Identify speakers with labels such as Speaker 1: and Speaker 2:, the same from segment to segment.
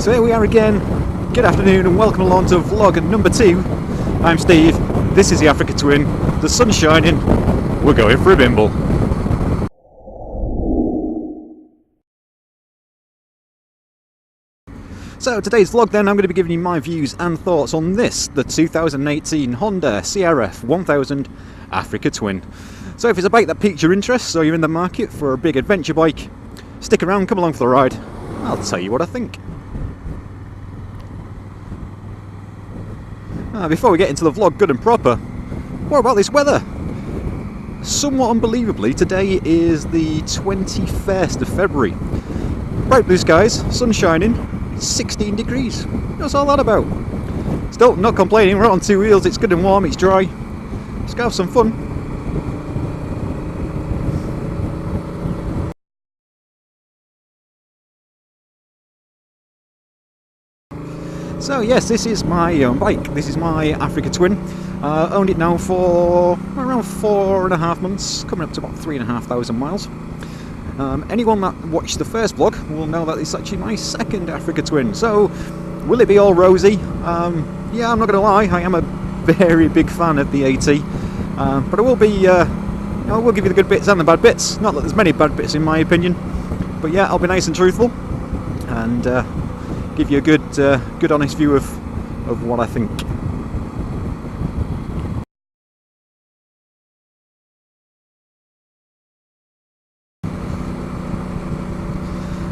Speaker 1: So here we are again. Good afternoon and welcome along to vlog number 2. I'm Steve, this is the Africa Twin, the sun's shining, we're going for a bimble. So today's vlog then, I'm going to be giving you my views and thoughts on this, the 2018 Honda CRF1000 Africa Twin. So if it's a bike that piques your interest, or you're in the market for a big adventure bike, stick around, come along for the ride, I'll tell you what I think. Before we get into the vlog good and proper, what about this weather? Somewhat unbelievably, today is the 21st of February. Bright blue skies, sun shining, 16 degrees. What's all that about? Still, not complaining, we're on two wheels, it's good and warm, it's dry. Let's go have some fun. So yes, this is my own bike. This is my Africa Twin. Owned it now for around 4.5 months, coming up to about 3,500 miles. Anyone that watched the first vlog will know that it's actually my second Africa Twin. So, will it be all rosy? Yeah, I'm not going to lie, I am a very big fan of the AT. But I will be, I will give you the good bits and the bad bits. Not that there's many bad bits in my opinion. But yeah, I'll be nice and truthful. And give you a good honest view of what I think.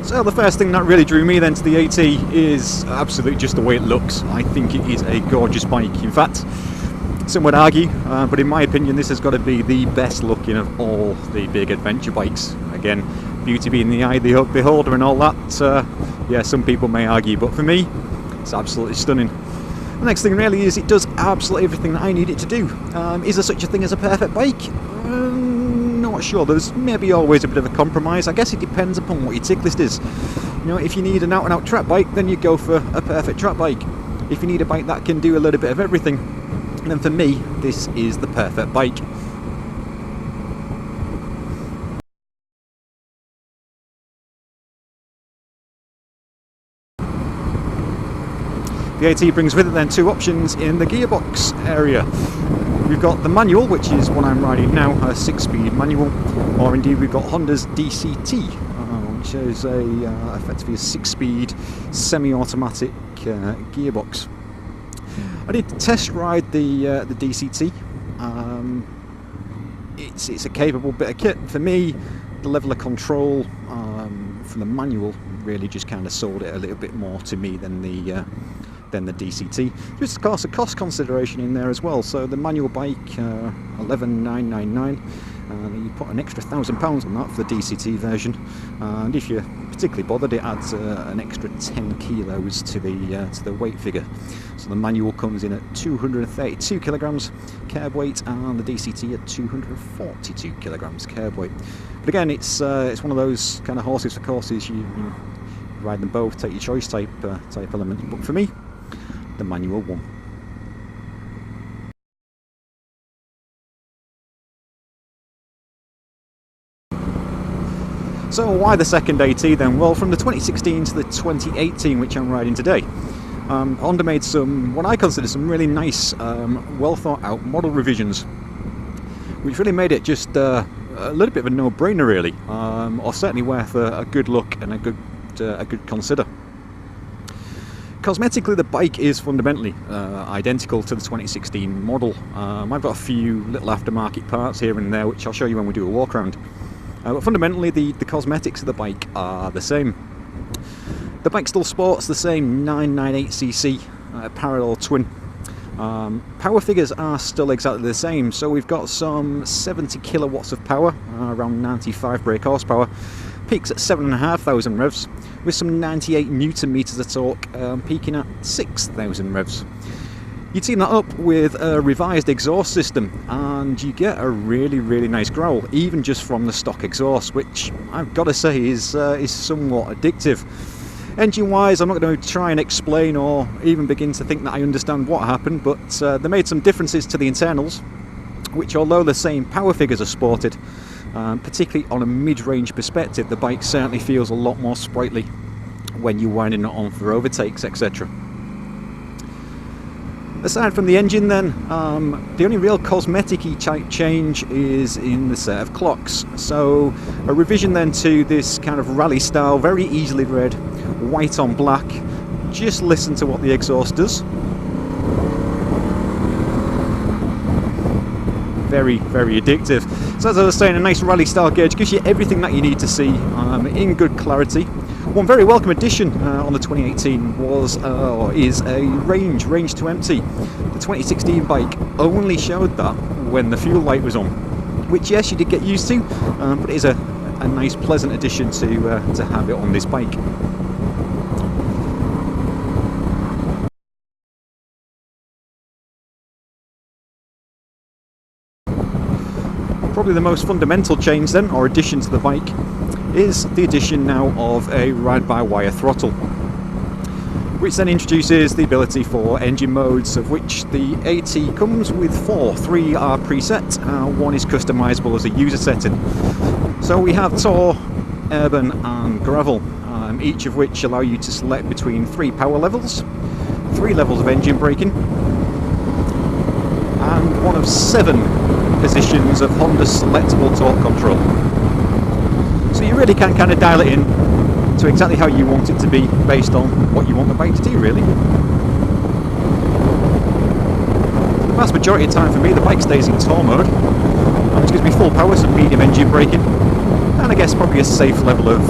Speaker 1: So the first thing that really drew me then to the AT is absolutely just the way it looks. I think it is a gorgeous bike. In fact, some would argue, but in my opinion this has got to be the best looking of all the big adventure bikes. Again, beauty being the eye of the beholder and all that. Yeah, some people may argue, but for me, it's absolutely stunning. The next thing really is it does absolutely everything that I need it to do. Is there such a thing as a perfect bike? Not sure. There's maybe always a bit of a compromise. I guess it depends upon what your tick list is. You know, if you need an out-and-out track bike, then you go for a perfect track bike. If you need a bike that can do a little bit of everything, then for me, this is the perfect bike. The AT brings with it then two options in the gearbox area. We've got the manual, which is what I'm riding now, a 6-speed manual, or indeed we've got Honda's DCT, which is effectively a 6-speed semi-automatic gearbox. I did test ride the DCT. It's a capable bit of kit. For me, the level of control from the manual really just kind of sold it a little bit more to me than the DCT. Just of course a cost consideration in there as well. So the manual bike, 11,999, you put an extra £1,000 on that for the DCT version, and if you're particularly bothered, it adds an extra 10 kilos to the weight figure. So the manual comes in at 232 kilograms curb weight, and the DCT at 242 kilograms curb weight. But again, it's one of those kind of horses for courses. You ride them both, take your choice type element. But for me, the manual one. So why the second AT then? Well, from the 2016 to the 2018, which I'm riding today, Honda made some, what I consider some really nice, well thought out model revisions, which really made it just a little bit of a no-brainer really, or certainly worth a good look and a good consider. Cosmetically, the bike is fundamentally identical to the 2016 model. I've got a few little aftermarket parts here and there, which I'll show you when we do a walk around. But fundamentally, the cosmetics of the bike are the same. The bike still sports the same 998cc parallel twin. Power figures are still exactly the same, so we've got some 70 kilowatts of power, around 95 brake horsepower, peaks at 7,500 revs, with some 98 newton meters of torque, peaking at 6,000 revs. You team that up with a revised exhaust system and you get a really nice growl, even just from the stock exhaust, which I've got to say is somewhat addictive. Engine wise, I'm not going to try and explain or even begin to think that I understand what happened, but they made some differences to the internals, which although the same power figures are sported, particularly on a mid-range perspective, the bike certainly feels a lot more sprightly. when you're winding it on for overtakes, etc. Aside from the engine then, the only real cosmetic-y type change is in the set of clocks. So a revision then to this kind of rally style, very easily read, white on black. Just listen to what the exhaust does. Very, very addictive. So as I was saying, a nice rally style gauge gives you everything that you need to see in good clarity. One very welcome addition on the 2018 was, or is, a range to empty. The 2016 bike only showed that when the fuel light was on, which yes, you did get used to, but it is a nice pleasant addition to have it on this bike. Probably the most fundamental change then, or addition to the bike, is the addition now of a ride-by-wire throttle, which then introduces the ability for engine modes, of which the AT comes with 4. 3 are preset, 1 is customizable as a user setting. So we have Tour, Urban and Gravel, each of which allow you to select between 3 power levels, 3 levels of engine braking, and 1 of 7 positions of Honda selectable torque control. So you really can kind of dial it in to exactly how you want it to be based on what you want the bike to do, really. The vast majority of the time for me the bike stays in tour mode, which gives me full power, some medium engine braking, and I guess probably a safe level of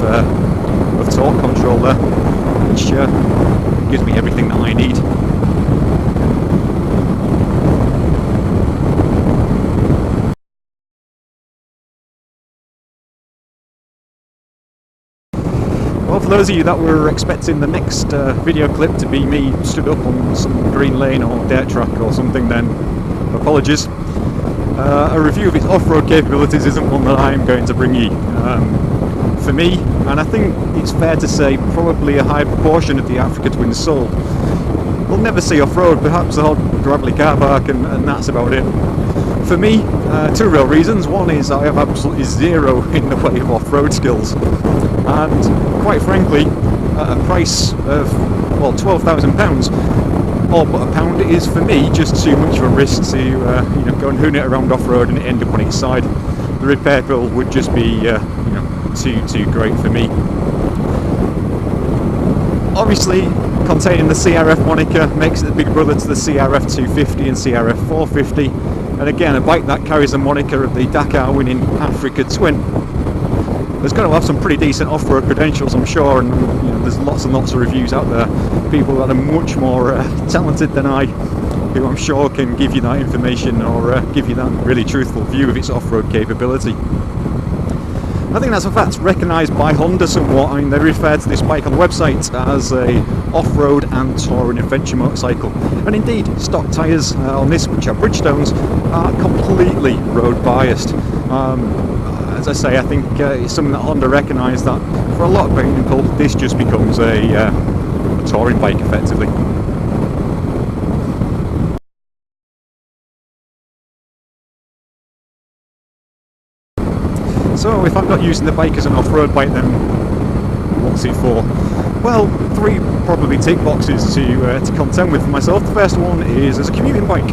Speaker 1: torque control there, which gives me everything that I need. Well, for those of you that were expecting the next video clip to be me stood up on some green lane or dirt track or something, then apologies. A review of its off-road capabilities isn't one that I'm going to bring you. For me, and I think it's fair to say probably a high proportion of the Africa Twins sold, we'll never see off-road, perhaps a hot gravelly car park, and that's about it. For me, 2 real reasons. One is I have absolutely zero in the way of off-road skills, and quite frankly, at a price of, well, £12,000, all but a pound is for me just too much of a risk to go and hoon it around off-road and end up on its side. The repair bill would just be too great for me. Obviously, containing the CRF moniker makes it the big brother to the CRF250 and CRF450, and again a bike that carries the moniker of the Dakar winning Africa Twin. There's going to have some pretty decent off-road credentials, I'm sure, and there's lots and lots of reviews out there, people that are much more talented than I, who I'm sure can give you that information or give you that really truthful view of its off-road capability. I think that's in fact recognised by Honda somewhat. I mean, they refer to this bike on the website as a off-road and touring adventure motorcycle, and indeed stock tyres on this, which are Bridgestones, are completely road biased. As I say, I think it's something that Honda recognised, that for a lot of people this just becomes a touring bike effectively. So if I'm not using the bike as an off-road bike, then what's it for? Well, 3 probably tick boxes to contend with for myself. The first one is as a commuting bike.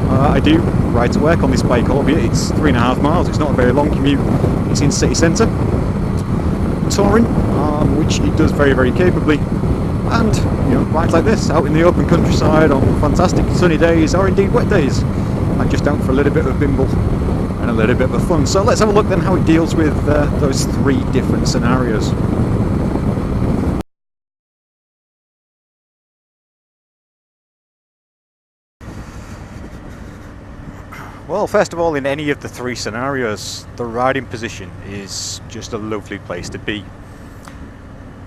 Speaker 1: I do ride to work on this bike, albeit it's 3.5 miles. It's not a very long commute. It's in city centre. Touring, which it does very, very capably. And rides like this out in the open countryside on fantastic sunny days, or indeed wet days. I'm just out for a little bit of a bimble and a little bit of fun. So let's have a look then how it deals with those 3 different scenarios. Well, first of all, in any of the 3 scenarios, the riding position is just a lovely place to be.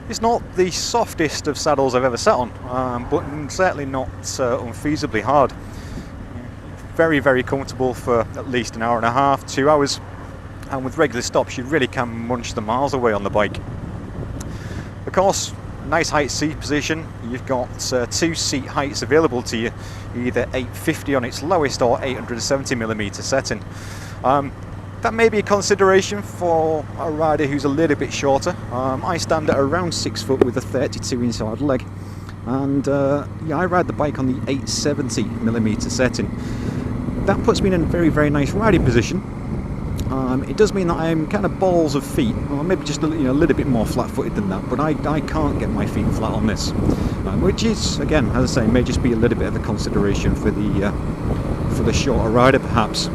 Speaker 1: It's not the softest of saddles I've ever sat on, but certainly not unfeasibly hard. Very, very comfortable for at least an hour and a half, 2 hours, and with regular stops you really can munch the miles away on the bike. Of course, nice height seat position. You've got 2 seat heights available to you, either 850 on its lowest or 870mm setting. That may be a consideration for a rider who's a little bit shorter. I stand at around 6 foot with a 32 inside leg, and yeah, I ride the bike on the 870mm setting. That puts me in a very, very nice riding position. It does mean that I'm kind of balls of feet, or maybe just a little bit more flat-footed than that, but I can't get my feet flat on this, which is, again, as I say, may just be a little bit of a consideration for the shorter rider, perhaps.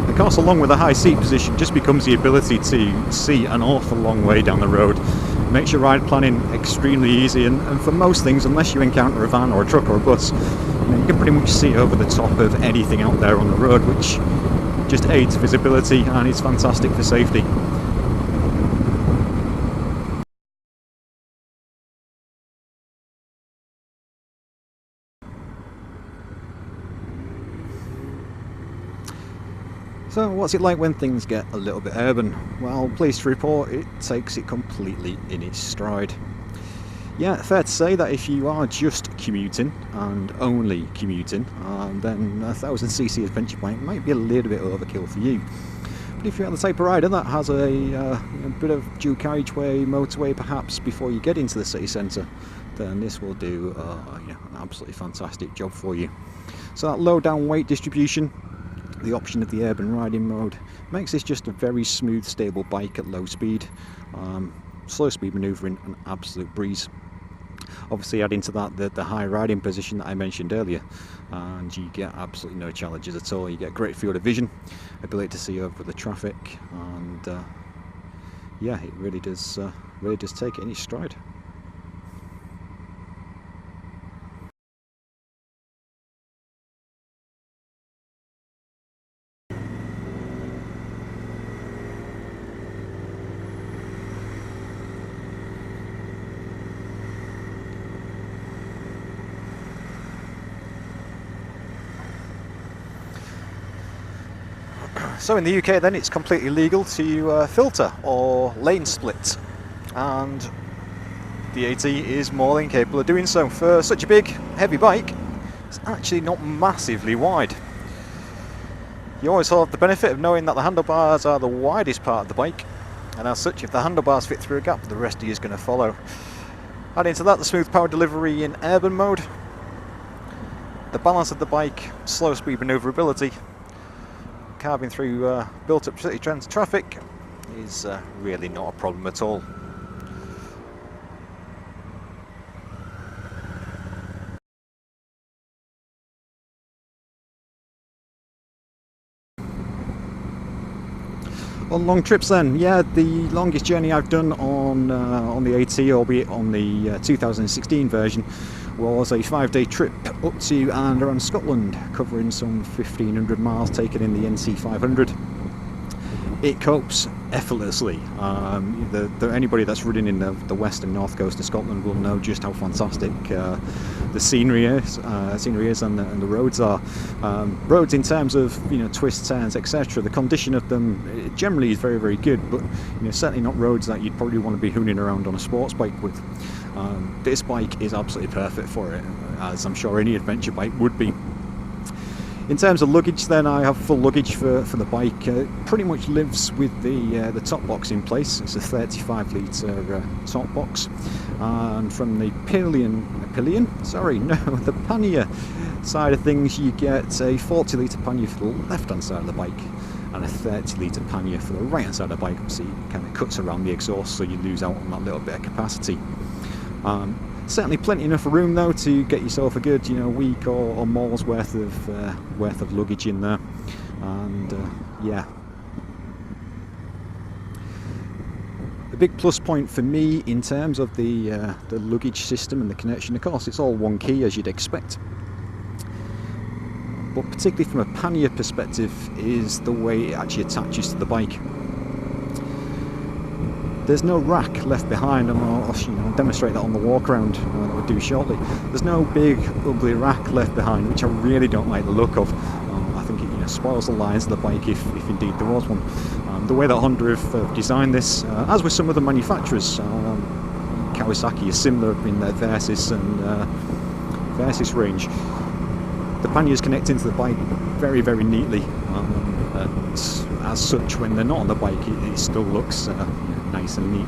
Speaker 1: Of course, along with a high seat position just becomes the ability to see an awful long way down the road. Makes your ride planning extremely easy, and for most things, unless you encounter a van or a truck or a bus, you can pretty much see over the top of anything out there on the road, which just aids visibility and is fantastic for safety. So what's it like when things get a little bit urban? Well, pleased to report it takes it completely in its stride. Yeah, fair to say that if you are just commuting and only commuting, then a 1000cc adventure bike might be a little bit overkill for you. But if you're the type of rider that has a bit of dual carriageway, motorway perhaps before you get into the city centre, then this will do an absolutely fantastic job for you. So that low down weight distribution, the option of the urban riding mode, makes this just a very smooth, stable bike at low speed. Slow speed manoeuvring, an absolute breeze. Obviously, add into that the high riding position that I mentioned earlier, and you get absolutely no challenges at all. You get great field of vision, ability to see over the traffic, and yeah, it really does take it in its stride. So in the UK then it's completely legal to filter or lane split, and the AT is more than capable of doing so. For such a big, heavy bike, it's actually not massively wide. You always have the benefit of knowing that the handlebars are the widest part of the bike, and as such, if the handlebars fit through a gap, the rest of you is going to follow. Add into that the smooth power delivery in urban mode, the balance of the bike, slow speed manoeuvrability, carving through built-up city traffic is really not a problem at all. On long trips then, yeah, the longest journey I've done on the AT, albeit on the 2016 version, was a 5-day trip up to and around Scotland, covering some 1500 miles, taken in the NC 500. It copes effortlessly. Anybody that's running in the west and north coast of Scotland will know just how fantastic the scenery is and the roads are. Roads in terms of twists, turns, etc. The condition of them generally is very, very good, but certainly not roads that you'd probably want to be hooning around on a sports bike with. This bike is absolutely perfect for it, as I'm sure any adventure bike would be. In terms of luggage then, I have full luggage for the bike. It pretty much lives with the top box in place. It's a 35 litre top box, and from the the pannier side of things, you get a 40 litre pannier for the left hand side of the bike and a 30 litre pannier for the right hand side of the bike. So it kind of cuts around the exhaust, so you lose out on that little bit of capacity. Certainly plenty enough room though to get yourself a good week or more's worth of luggage in there, and yeah. A big plus point for me in terms of the luggage system and the connection, of course it's all one key as you'd expect, but particularly from a pannier perspective is the way it actually attaches to the bike. There's no rack left behind, and I'll demonstrate that on the walk around that we'll do shortly. There's no big ugly rack left behind, which I really don't like the look of. I think it spoils the lines of the bike if indeed there was one. The way that Honda have designed this, as with some other manufacturers, Kawasaki is similar in their Versys and Versys range. The panniers connect into the bike very, very neatly, and as such, when they're not on the bike, it still looks nice and neat.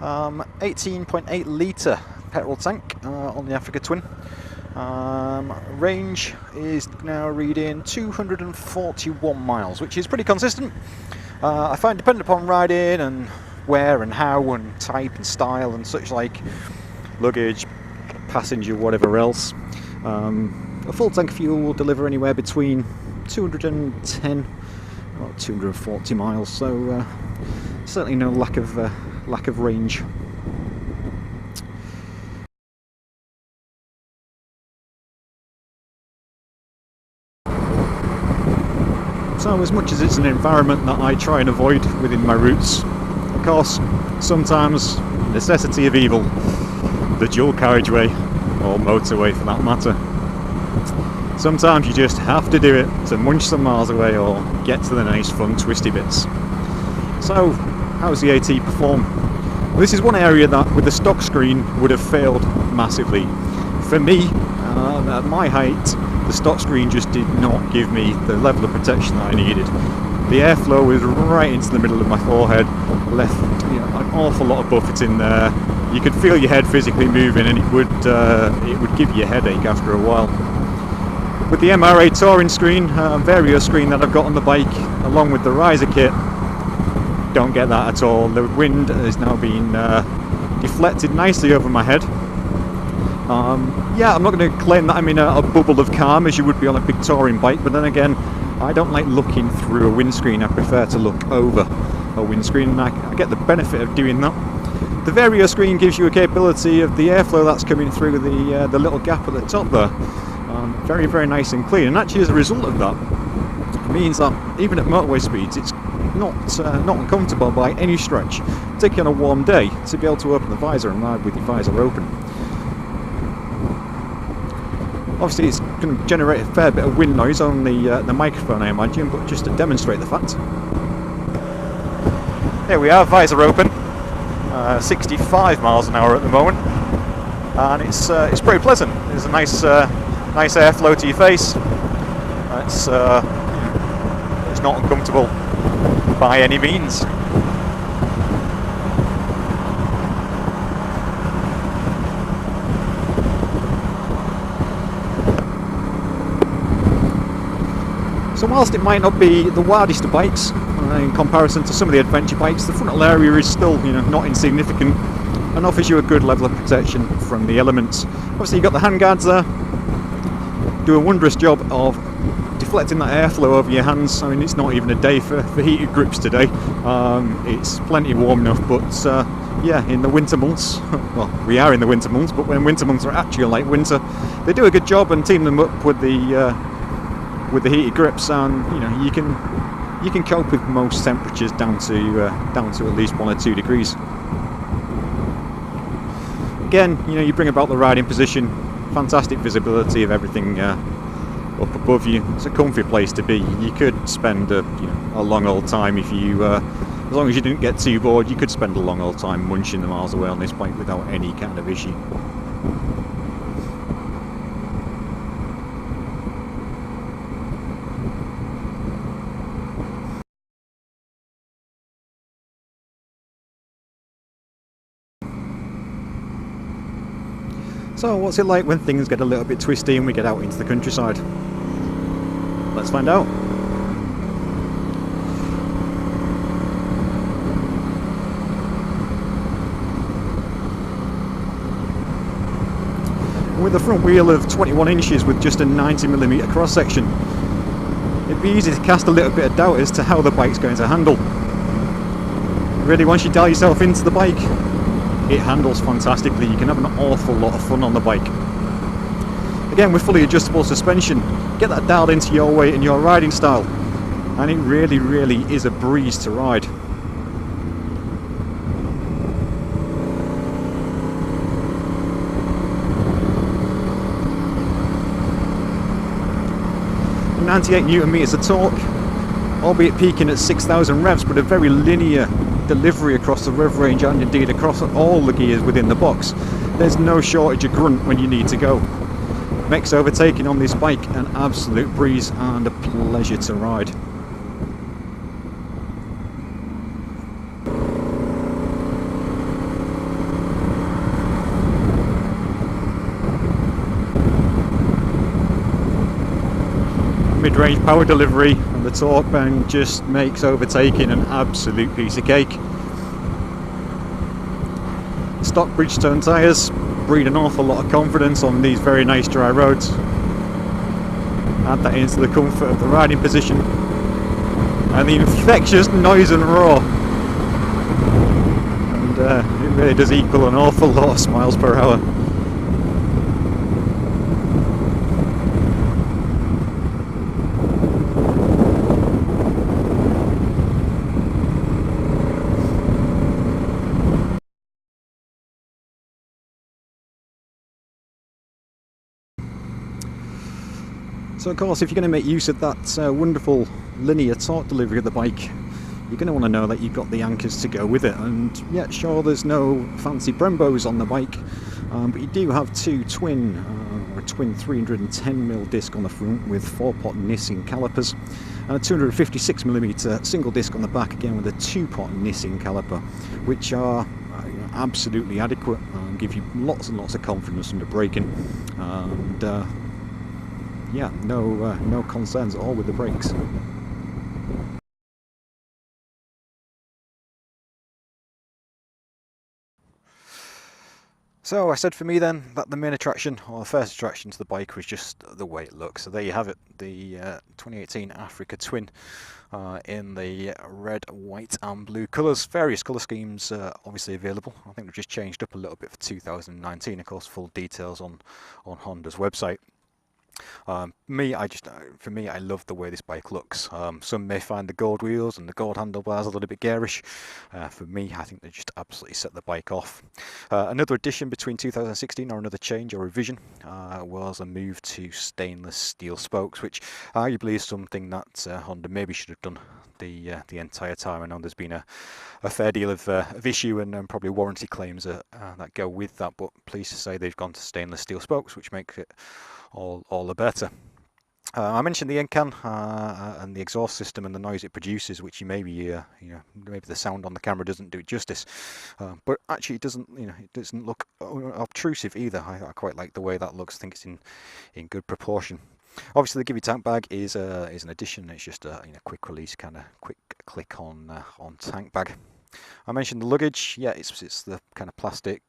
Speaker 1: Um, 18.8 litre petrol tank on the Africa Twin. Range is now reading 241 miles, which is pretty consistent. I find, depending upon riding and where and how and type and style and such like, luggage, passenger, whatever else, a full tank of fuel will deliver anywhere between 210 or 240 miles, so certainly no lack of range. So as much as it's an environment that I try and avoid within my routes, of course, sometimes necessity of evil, the dual carriageway, or motorway for that matter. Sometimes you just have to do it to munch some miles away or get to the nice fun twisty bits. So, how's the AT perform? Well, this is one area that with the stock screen would have failed massively. For me, at my height, the stock screen just did not give me the level of protection that I needed. The airflow was right into the middle of my forehead, left an awful lot of buffeting there. You could feel your head physically moving, and it would give you a headache after a while. With the MRA Touring screen, Vario screen that I've got on the bike, along with the riser kit, don't get that at all. The wind has now been deflected nicely over my head. Yeah, I'm not going to claim that I'm in a bubble of calm as you would be on a big touring bike, but then again, I don't like looking through a windscreen. I prefer to look over a windscreen, and I get the benefit of doing that. The Vario screen gives you a capability of the airflow that's coming through the little gap at the top there. Very, very nice and clean, and actually as a result of that, it means that even at motorway speeds, it's not uncomfortable by any stretch, particularly on a warm day, to be able to open the visor and ride with your visor open. Obviously it's going to generate a fair bit of wind noise on the microphone, I imagine, but just to demonstrate the fact. Here we are, visor open, 65 miles an hour at the moment, and it's pretty pleasant. There's a nice airflow to your face. It's not uncomfortable by any means. So whilst it might not be the wildest of bikes in comparison to some of the adventure bikes, the frontal area is still, not insignificant and offers you a good level of protection from the elements. Obviously you've got the handguards there, do a wondrous job of deflecting that airflow over your hands. I mean, it's not even a day for heated grips today. It's plenty warm enough, but yeah, in the winter months, well, we are in the winter months, but when winter months are actually like winter, they do a good job and team them up with the heated grips, and you can cope with most temperatures down to at least 1 or 2 degrees. Again, you bring about the riding position, fantastic visibility of everything up above you. It's a comfy place to be. You could spend a long old time if you, as long as you didn't get too bored, you could spend a long old time munching the miles away on this bike without any kind of issue. So what's it like when things get a little bit twisty and we get out into the countryside? Let's find out. With a front wheel of 21 inches with just a 90mm cross section, it'd be easy to cast a little bit of doubt as to how the bike's going to handle. Really, once you dial yourself into the bike, it handles fantastically. You can have an awful lot of fun on the bike. Again, with fully adjustable suspension, get that dialed into your weight and your riding style, and it really, really is a breeze to ride. .98 Newton meters of torque, albeit peaking at 6,000 revs, but a very linear delivery across the rev range and indeed across all the gears within the box. There's no shortage of grunt when you need to go. Makes overtaking on this bike an absolute breeze and a pleasure to ride. Mid-range power delivery and the torque bang just makes overtaking an absolute piece of cake. Stock Bridgestone tyres breed an awful lot of confidence on these very nice dry roads. Add that into the comfort of the riding position and the infectious noise and roar, and it really does equal an awful lot of miles per hour. So of course, if you're going to make use of that wonderful linear torque delivery of the bike, you're going to want to know that you've got the anchors to go with it. And yeah, sure, there's no fancy Brembos on the bike, but you do have two twin 310mm disc on the front with 4-pot Nissin calipers, and a 256mm single disc on the back, again with a 2-pot Nissin caliper, which are absolutely adequate and give you lots and lots of confidence under braking. And yeah, no concerns at all with the brakes. So I said for me then that the main attraction, or the first attraction to the bike, was just the way it looks. So there you have it, the 2018 Africa Twin in the red, white and blue colours. Various colour schemes obviously available. I think they've just changed up a little bit for 2019. Of course, full details on Honda's website. For me, I love the way this bike looks. Some may find the gold wheels and the gold handlebars a little bit garish. For me, I think they just absolutely set the bike off. Another addition between 2016, or another change or revision, was a move to stainless steel spokes, which arguably is something that Honda maybe should have done the entire time. I know there's been a fair deal of issue and probably warranty claims that go with that, but pleased to say they've gone to stainless steel spokes, which makes it all the better. I mentioned the NCAN and the exhaust system and the noise it produces, which maybe the sound on the camera doesn't do it justice, but actually it doesn't look obtrusive either. I quite like the way that looks. I think it's in good proportion. Obviously, the Give You Tank bag is an addition. It's just a quick release, kind of quick click on tank bag. I mentioned the luggage. Yeah, it's the kind of plastic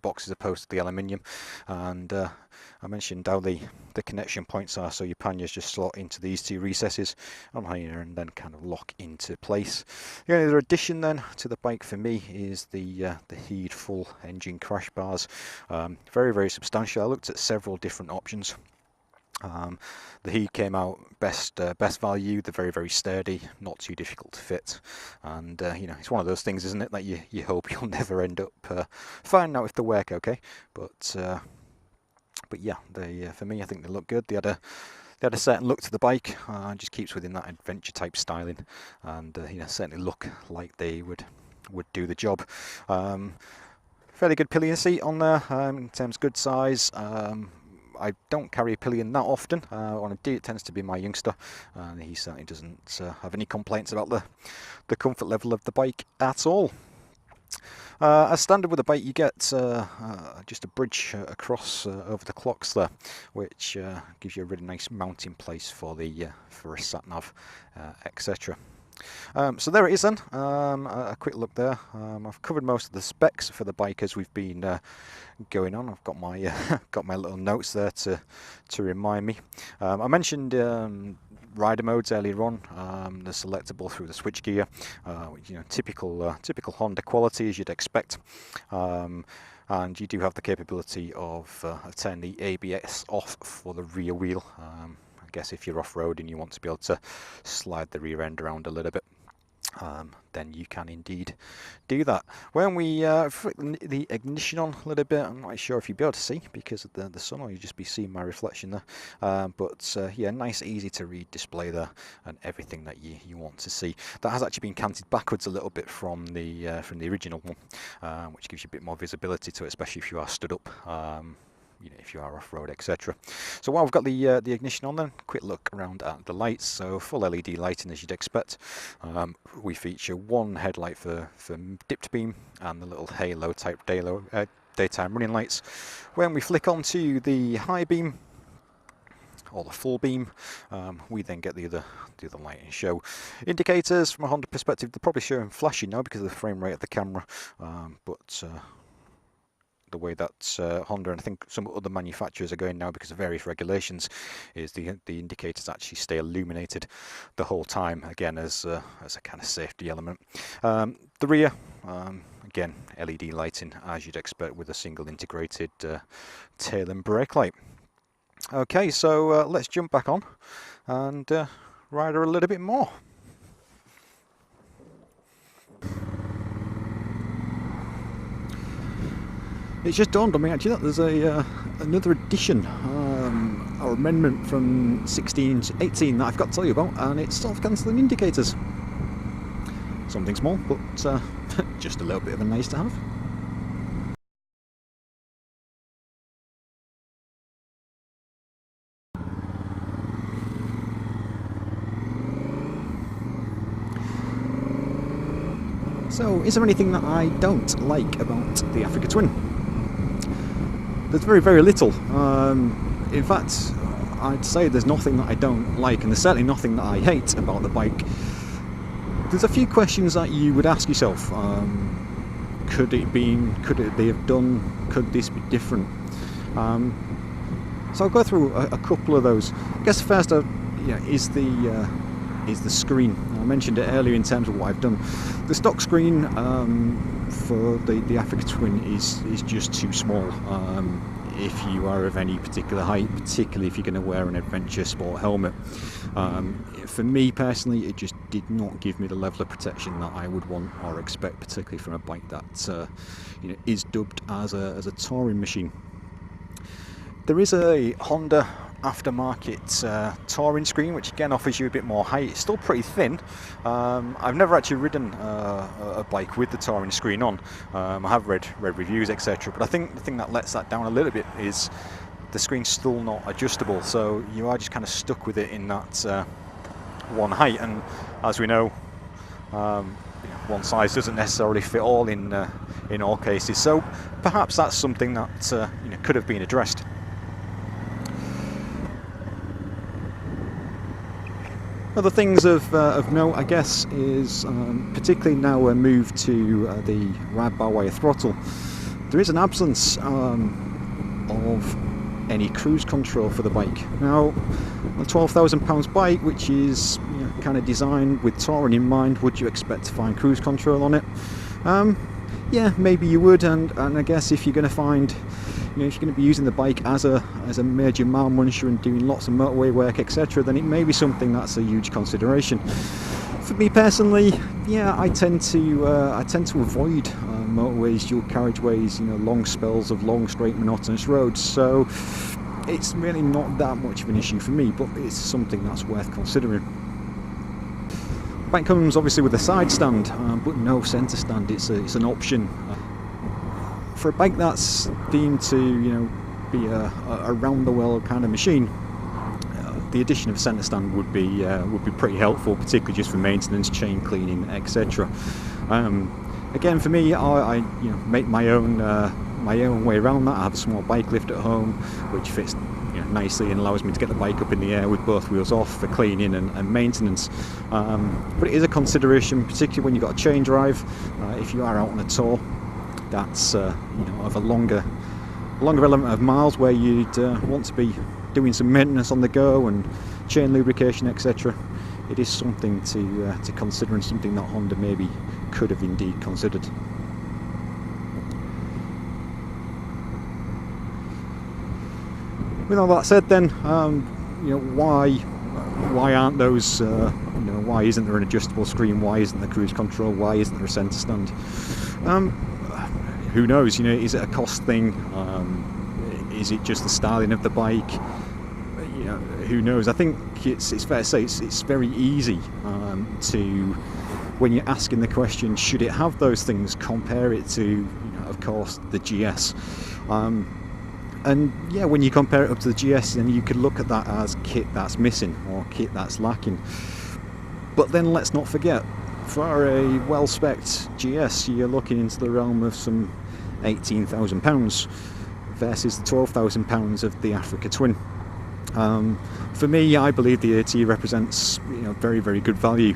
Speaker 1: box as opposed to the aluminium, and I mentioned how the connection points are, so your panniers just slot into these two recesses on here and then kind of lock into place. The only other addition then to the bike for me is the HEED full engine crash bars. Very, very substantial. I looked at several different options. The HEED came out best value. They're very, very sturdy, not too difficult to fit, and it's one of those things, isn't it, that you hope you'll never end up finding out if they work okay. But yeah, for me, I think they look good. They had a certain look to the bike, just keeps within that adventure type styling, and certainly look like they would do the job. Fairly good pillion seat on there in terms of good size. I don't carry a pillion that often. On a D, it tends to be my youngster, and he certainly doesn't have any complaints about the comfort level of the bike at all. As standard with the bike, you get just a bridge across over the clocks there, which gives you a really nice mounting place for a sat nav, etc. So there it is then, a quick look there. I've covered most of the specs for the bike as we've been going on. I've got my got my little notes there to remind me. I mentioned rider modes earlier on. They're selectable through the switchgear, which, typical Honda quality as you'd expect. And you do have the capability of turning the ABS off for the rear wheel. I guess if you're off-road and you want to be able to slide the rear end around a little bit. then you can indeed do that. When we flick the ignition on a little bit, I'm not sure if you'll be able to see because of the sun, or you'll just be seeing my reflection there. But yeah, nice, easy to read display there, and everything that you want to see. That has actually been canted backwards a little bit from the original one, which gives you a bit more visibility to it, especially if you are stood up. You know, if you are off-road, etc. So while we've got the ignition on, then quick look around at the lights. So full LED lighting as you'd expect. We feature one headlight for dipped beam and the little halo type daytime running lights. When we flick onto the high beam or the full beam, we then get the other lighting show. Indicators from a Honda perspective, they're probably showing flashing now because of the frame rate of the camera, but the way that Honda and I think some other manufacturers are going now because of various regulations is the indicators actually stay illuminated the whole time, again as a kind of safety element. The rear, again LED lighting as you'd expect with a single integrated tail and brake light. Okay, so let's jump back on and ride her a little bit more. It's just dawned on me actually that there's another addition or amendment from 16 to 18 that I've got to tell you about, and it's self-cancelling indicators. Something small, but just a little bit of a nice to have. So, is there anything that I don't like about the Africa Twin? There's very, very little. In fact, I'd say there's nothing that I don't like, and there's certainly nothing that I hate about the bike. There's a few questions that you would ask yourself. Could they have done? Could this be different? So I'll go through a couple of those. I guess first, is the screen. I mentioned it earlier in terms of what I've done. The stock screen for the Africa Twin is just too small if you are of any particular height, particularly if you're going to wear an adventure sport helmet. For me personally, it just did not give me the level of protection that I would want or expect, particularly from a bike that is dubbed as a touring machine. There is a Honda aftermarket touring screen, which again offers you a bit more height. It's still pretty thin. I've never actually ridden a bike with the touring screen on. I have read reviews, etc. But I think the thing that lets that down a little bit is the screen's still not adjustable, so you are just kind of stuck with it in that one height. And as we know, one size doesn't necessarily fit all in all cases. So perhaps that's something that could have been addressed. Other things of note, I guess, is particularly now we're moved to the ride bar wire throttle, there is an absence of any cruise control for the bike. Now, a £12,000 bike, which is kind of designed with touring in mind, would you expect to find cruise control on it? Yeah, maybe you would, and I guess if you're going to find, if you're going to be using the bike as a major mile muncher and doing lots of motorway work, etc., then it may be something that's a huge consideration. For me personally, yeah, I tend to avoid motorways, dual carriageways, long spells of long, straight, monotonous roads. So it's really not that much of an issue for me, but it's something that's worth considering. The bike comes obviously with a side stand, but no centre stand. It's an option. For a bike that's deemed to be a round the world kind of machine, the addition of a centre stand would be pretty helpful, particularly just for maintenance, chain cleaning, etc. Again, for me, I make my own way around that. I have a small bike lift at home, which fits nicely and allows me to get the bike up in the air with both wheels off for cleaning and maintenance. But it is a consideration, particularly when you've got a chain drive. If you are out on a tour that's of a longer element of miles, where you'd want to be doing some maintenance on the go and chain lubrication, etc., it is something to consider, and something that Honda maybe could have indeed considered. With all that said, then, why why aren't those, why isn't there an adjustable screen? Why isn't there cruise control? Why isn't there a centre stand? Who knows? Is it a cost thing? Is it just the styling of the bike? Who knows? I think it's fair to say it's very easy to, when you're asking the question, should it have those things, compare it to, of course, the GS. And yeah, when you compare it up to the GS, then you could look at that as kit that's missing or kit that's lacking. But then let's not forget, for a well-spec'd GS, you're looking into the realm of some £18,000 versus the £12,000 of the Africa Twin. For me, I believe the AT represents very, very good value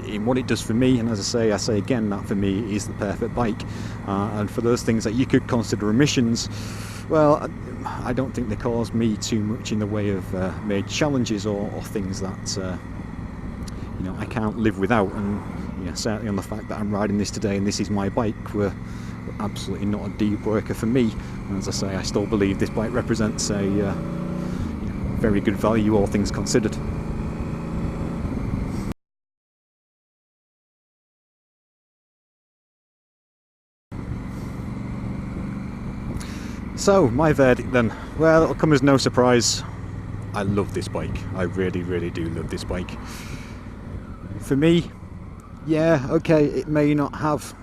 Speaker 1: in what it does for me, and as I say again, that for me is the perfect bike. And for those things that you could consider omissions, well, I don't think they cause me too much in the way of major challenges or things that I can't live without. And certainly on the fact that I'm riding this today and this is my bike were absolutely not a deal breaker for me. And as I say, I still believe this bike represents a very good value, all things considered. So, my verdict then. Well, it'll come as no surprise. I love this bike. I really, really do love this bike. For me, yeah, okay, it may not have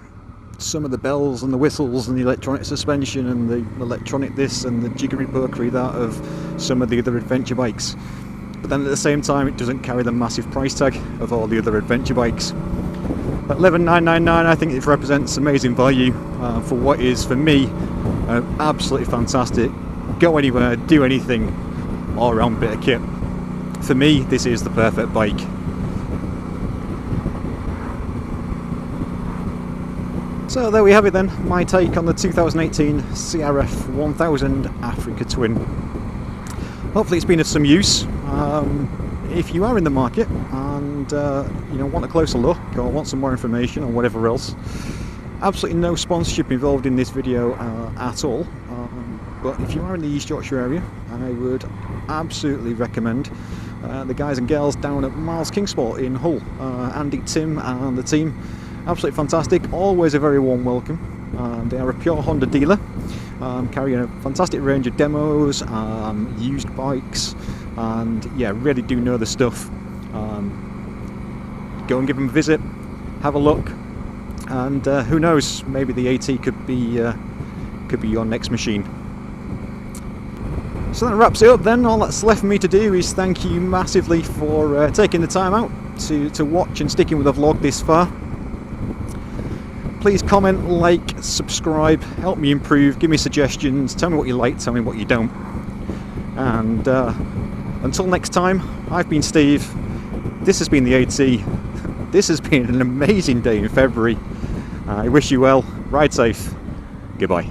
Speaker 1: some of the bells and the whistles and the electronic suspension and the electronic this and the jiggery pokery that of some of the other adventure bikes, but then at the same time it doesn't carry the massive price tag of all the other adventure bikes. At $11,999, I think it represents amazing value for what is, for me, absolutely fantastic, go anywhere, do anything, all around bit of kit. For me, this is the perfect bike. So there we have it then, my take on the 2018 CRF1000 Africa Twin. Hopefully it's been of some use. If you are in the market and want a closer look or want some more information or whatever else, absolutely no sponsorship involved in this video at all. But if you are in the East Yorkshire area, I would absolutely recommend the guys and girls down at Miles Kingsport in Hull. Andy, Tim and the team. Absolutely fantastic, always a very warm welcome. They are a pure Honda dealer, carrying a fantastic range of demos, used bikes, and yeah, really do know the stuff. Go and give them a visit, have a look, and who knows, maybe the AT could be your next machine. So that wraps it up then. All that's left for me to do is thank you massively for taking the time out to watch and sticking with the vlog this far. Please comment, like, subscribe, help me improve, give me suggestions, tell me what you like, tell me what you don't. And until next time, I've been Steve, this has been the AT, this has been an amazing day in February. I wish you well, ride safe, goodbye.